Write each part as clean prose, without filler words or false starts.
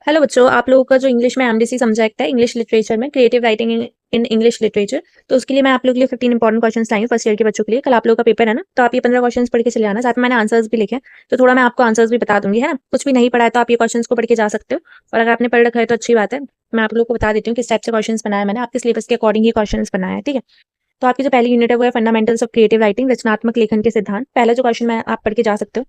Hello बच्चों, आप लोगों का जो इंग्लिश में एमडीसी सब्जेक्ट है, इंग्लिश लिटरेचर में creative writing in English literature, तो उसके लिए मैं आप लोगों के लिए 15 इंपॉर्टेंट क्वेश्चंस लाई हूँ फर्स्ट ईयर के बच्चों के लिए। कल आप लोगों का पेपर है ना, तो आप ये 15 क्वेश्चंस पढ़ के चले आना। साथ में मैंने आंसर्स भी लिखे हैं, तो थोड़ा मैं आपको आंसर्स भी बता दूंगी, है ना। कुछ भी नहीं पढ़ा है तो आप ये क्वेश्चंस को पढ़ के जा सकते हो, और अगर आपने पढ़ रखा है तो अच्छी बात है। मैं आप लोगों को बता देती हूँ किस टाइप से क्वेश्चन बनाया मैंने, आपके सिलेबस के अकॉर्डिंग ही क्वेश्चन बनाया है, ठीक है। तो आपकी जो पहली यूनिट है वो है फंडामेंटल्स ऑफ क्रिएटिव राइटिंग, रचनात्मक लेखन के सिद्धांत। पहला जो क्वेश्चन मैं आप पढ़ के जा सकते हो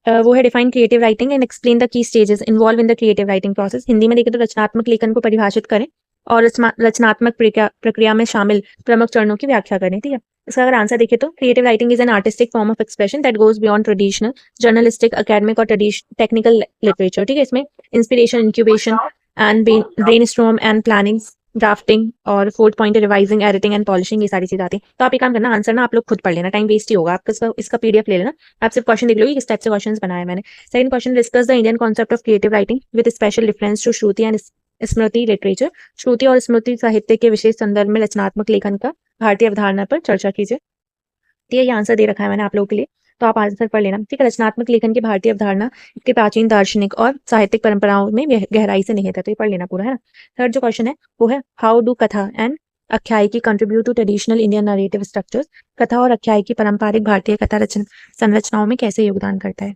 वो है define creative writing and explain the key stages involve in the creative writing process. Hindi में देखें तो रचनात्मक लेखन को परिभाषित करें और रचनात्मक प्रक्रिया में शामिल प्रमुख चरणों की व्याख्या करें, ठीक है। इसका अगर आंसर देखें तो creative writing is an artistic form of expression that goes beyond traditional journalistic academic और टेक्निकल लिटरेचर, ठीक है। इसमें inspiration, incubation and brainstorm and planning, drafting और fourth point editing and polishing, ये सारी चीज आती है। तो आप एक काम करना, आंसर ना आप लोग खुद पढ़ लेना, टाइम वेस्ट ही होगा आपका। इसका पीडीएफ ले लेना, आप सिर्फ क्वेश्चन देख लो किस टाइप से क्वेश्चन बनाए मैंने। Second question, discuss the Indian concept of creative writing with special reference to Shruti and Smriti literature. Shruti और स्मृति साहित्य के विशेष संदर्भ में रचनात्मक लेखन का भारतीय अवधारणा पर चर्चा कीजिए। तो ये आंसर दे रखा है मैंने आप लोगों के लिए, तो आप आंसर पढ़ लेना, ठीक है। रचनात्मक लेखन की भारतीय अवधारणा इसके प्राचीन दार्शनिक और साहित्यिक परंपराओं में गहराई से निहित है, तो ये पढ़ लेना पूरा, है ना। थर्ड जो क्वेश्चन है वो है how do Katha and Akhyayika contribute to traditional Indian narrative structures. कथा और आख्यायिकी पारंपरिक भारतीय कथा संरचनाओं में कैसे योगदान करता है।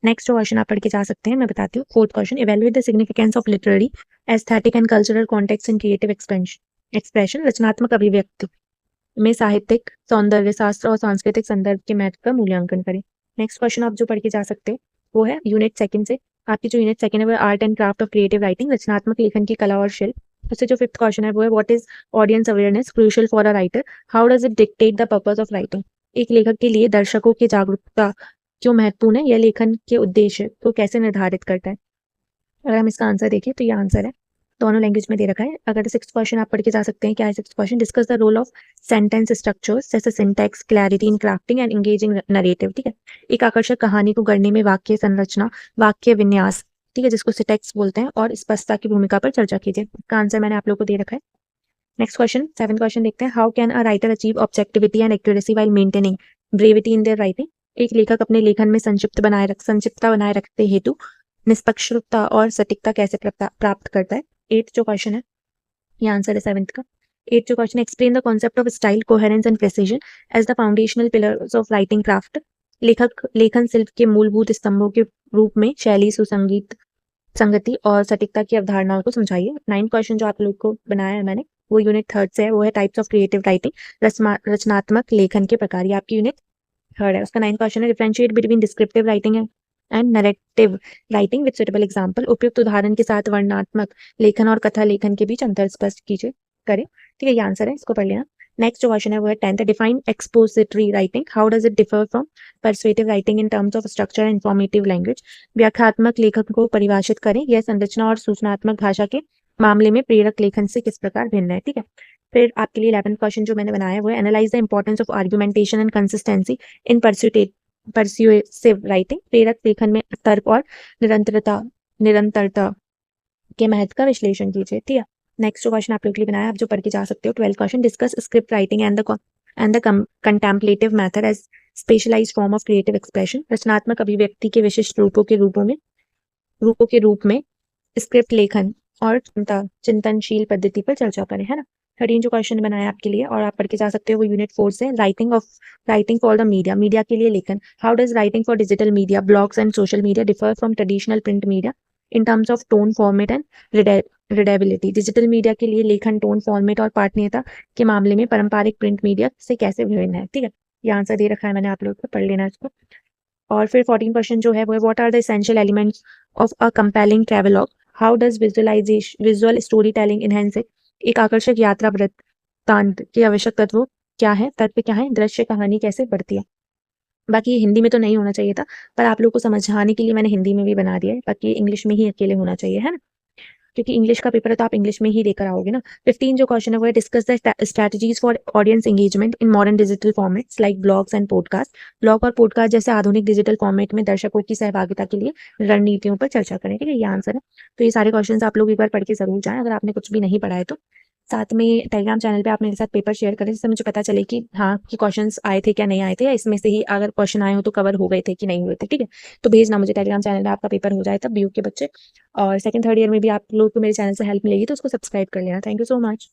नेक्स्ट जो क्वेश्चन आप पढ़ के जा सकते हैं मैं बताती हूँ। Fourth question, evaluate the significance of literary aesthetic and cultural context in creative expression. रचनात्मक अभिव्यक्ति में साहित्यिक, सौंदर्य शास्त्र और सांस्कृतिक संदर्भ के महत्व का मूल्यांकन करें। नेक्स्ट क्वेश्चन आप जो पढ़ के जा सकते हैं वो है यूनिट सेकंड से, आपकी जो यूनिट सेकंड है वो art and craft of creative writing, रचनात्मक लेखन की कला और शिल्प। उससे जो फिफ्थ क्वेश्चन है वो है what is audience awareness crucial for a writer, how does it dictate the purpose of writing. एक लेखक के लिए दर्शकों की जागरूकता क्यों महत्वपूर्ण है, यह लेखन के उद्देश्य को कैसे निर्धारित करता है। अगर हम इसका आंसर देखें तो ये आंसर है, दोनों लैंग्वेज में दे रखा है। अगर सिक्स क्वेश्चन आप पढ़ के जा सकते हैं, क्या है six question, discuss the role of sentence structures जैसे syntax, clarity in crafting and engaging narrative, ठीक है। एक आकर्षक कहानी को गढ़ने में वाक्य संरचना, वाक्य विन्यास, ठीक है, जिसको सिंटैक्स बोलते हैं, और स्पष्टता की भूमिका पर चर्चा कीजिए। इसका आंसर मैंने आप लोग को दे रखा है। नेक्स्ट क्वेश्चन, सेवन क्वेश्चन देखते हैं। How can a writer achieve objectivity and accuracy while maintaining brevity in their writing. एक लेखक अपने लेखन में संक्षिप्तता बनाए रखते हेतु निष्पक्षता और सटीकता कैसे प्राप्त करता है। एट जो क्वेश्चन है ये आंसर है सेवेंथ का। एट जो question, explain the concept of style, coherence and precision as the foundational pillars of writing craft. लेखक लेखन शिल्प के मूलभूत स्तंभों के रूप में शैली, संगति और सटीकता की अवधारणाओं को समझाइए। नाइन्थ क्वेश्चन जो आप लोग को बनाया है मैंने वो यूनिट थर्ड से है, वो है टाइप्स ऑफ क्रिएटिव राइटिंग, रचनात्मक लेखन के प्रकार, ये आपकी यूनिट थर्ड है। उसका नाइन्थ क्वेश्चन है differentiate between descriptive writing and narrative writing with suitable example. उपयुक्त उदाहरण के साथ वर्णनात्मक लेखन और कथा लेखन के बीच अंतर स्पष्ट कीजिए करें, ठीक है, ये आंसर है, इसको पढ़ लेना। नेक्स्ट जो क्वेश्चन है वो है tenth, define expository writing, how does it differ from persuasive writing in terms of structure and informative language. व्याख्यात्मक लेखन को परिभाषित करें, यह संरचना और सूचनात्मक भाषा के मामले में प्रेरक लेखन से किस प्रकार भिन्न है, ठीक है। फिर आपके लिए 11th क्वेश्चन जो मैंने बनाया है वो है analyse the importance of argumentation and consistency in persuasive writing. प्रेरक लेखन में तर्क और निरंतरता के महत्व का विश्लेषण कीजिए, ठीक है। नेक्स्ट जो क्वेश्चन आप लोग के लिए बनाया, आप जो पढ़ के जा सकते हो। 12th question, discuss script writing and the contemplative method as specialised form of creative expression. रचनात्मक अभिव्यक्ति के विशिष्ट रूपों के रूप में स्क्रिप्ट लेखन और चिंतनशील पद्धति पर चर्चा करें, है ना। 13 जो क्वेश्चन बनाया आपके लिए और आप पढ़ के जा सकते हो वो यूनिट 4 से, राइटिंग फॉर द मीडिया के लिए लेखन। How does writing for digital media, blogs and social media differ from traditional print media in terms of tone, format and readability. Digital media के लिए लेखन टोन, फॉर्मेट और पाठनीयता के मामले में पारंपरिक प्रिंट मीडिया से कैसे भिन्न है, ठीक है। ये आंसर दे रखा है मैंने आप लोग को, पढ़ लेना इसको। और फिर 14 क्वेश्चन जो है वो है what are the essential elements of a compelling travelogue, how does visual storytelling enhance it. एक आकर्षक यात्रा वृत्तांत के आवश्यक तत्व क्या है, दृश्य कहानी कैसे बढ़ती है। बाकी ये हिंदी में तो नहीं होना चाहिए था, पर आप लोग को समझाने के लिए मैंने हिंदी में भी बना दिया है, बाकी इंग्लिश में ही अकेले होना चाहिए, है ना, क्योंकि इंग्लिश का पेपर है तो आप इंग्लिश में ही लेकर आओगे ना। 15 जो क्वेश्चन है वो है discuss the strategies for audience engagement in modern digital formats like blogs and podcast. Blog और पॉडकास्ट जैसे आधुनिक डिजिटल फॉर्मेट में दर्शकों की सहभागिता के लिए रणनीतियों पर चर्चा करें, ठीक है, ये आंसर है। तो ये सारे क्वेश्चन आप लोग एक बार पढ़ के जरूर जाएं, अगर आपने कुछ भी नहीं पढ़ा है तो। साथ में टेलीग्राम चैनल पे आप मेरे साथ पेपर शेयर करें, जिससे मुझे पता चले कि हाँ, कि क्वेश्चंस आए थे क्या नहीं आए थे, या इसमें से ही अगर क्वेश्चन आए हो तो कवर हो गए थे कि नहीं हुए थे, ठीक है? तो भेजना मुझे टेलीग्राम चैनल पे, आपका पेपर हो जाए तब बीयू के बच्चे। और सेकंड थर्ड ईयर में भी आप लोग को मेरे चैनल से हेल्प मिलेगी तो उसको सब्सक्राइब कर लेना। Thank you so much.